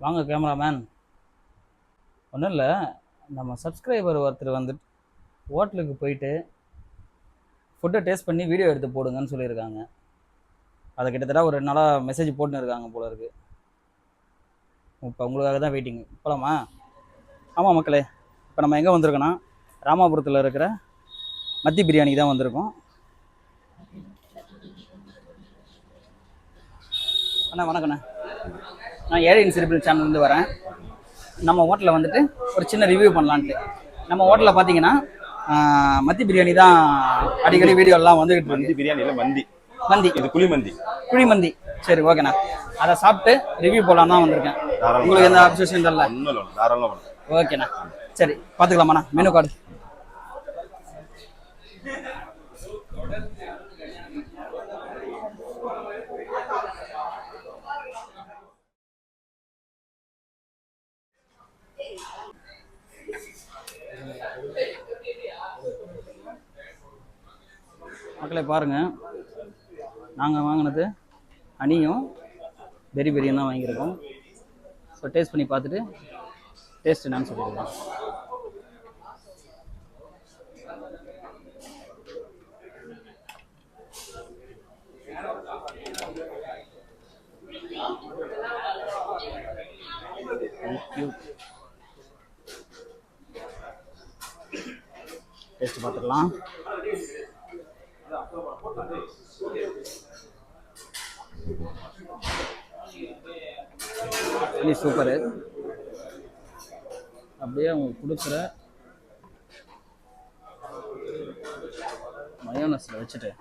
வாங்க கேமராமேன். ஒன்றும் இல்லை, நம்ம சப்ஸ்கிரைபர் ஒருத்தர் வந்துட்டு ஹோட்டலுக்கு போயிட்டு ஃபுட்டை டேஸ்ட் பண்ணி வீடியோ எடுத்து போடுங்கன்னு சொல்லியிருக்காங்க. அதை கிட்டத்தட்ட ஒரு 2 நாளாக மெசேஜ் போட்டுன்னு இருக்காங்க போல இருக்குது. இப்போ உங்களுக்காக தான் வெயிட்டிங். போகலாமா? ஆமாம் மக்களே, இப்போ நம்ம எங்கே வந்திருக்கோன்னா ராமாபுரத்தில் இருக்கிற மத்தி பிரியாணிக்கு தான் வந்திருக்கோம். அண்ணா வணக்கண்ணா, நான் ஏழை சிறுபில் சேனல்லேருந்து வரேன். நம்ம ஹோட்டலில் வந்துட்டு ஒரு சின்ன ரிவ்யூ பண்ணலான்ட்டு. நம்ம ஹோட்டலில் பார்த்தீங்கன்னா மத்தி பிரியாணி தான் அடிக்கடி வீடியோலாம் வந்துக்கிட்டு இருக்கு. மந்தி பிரியாணி இல்லை, மந்தி மந்தி, இது குழிமந்தி. குழிமந்தி. சரி, ஓகேண்ணா. அதை சாப்பிட்டு ரிவ்யூ போடலாம் தான் வந்திருக்கேன். உங்களுக்கு எந்த அப்சேஷன் இல்லை? தாராளமாக. ஓகேண்ணா, சரி பார்த்துக்கலாமாண்ணா. மெனு கார்டு மக்களே பாருங்கள். நாங்கள் வாங்கினது அணியும் பெரி பெரியும் தான் வாங்கியிருக்கோம். ஸோ டேஸ்ட் பண்ணி பார்த்துட்டு டேஸ்ட் என்னன்னு சொல்லியிருக்கோம். டேஸ்ட் பார்த்துடலாம். சூப்பரு. அப்படியே அவங்க கொடுக்குற மயோனஸில் வச்சுட்டு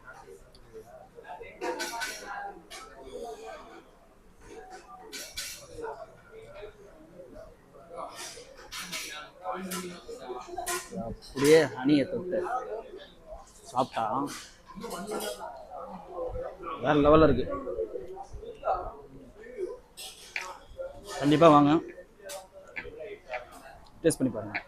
அப்படியே ஹனியை தொட்டு சாப்பிட்டா வேற லெவலில் இருக்கு. கண்டிப்பாக வாங்க, டேஸ்ட் பண்ணி பாருங்க.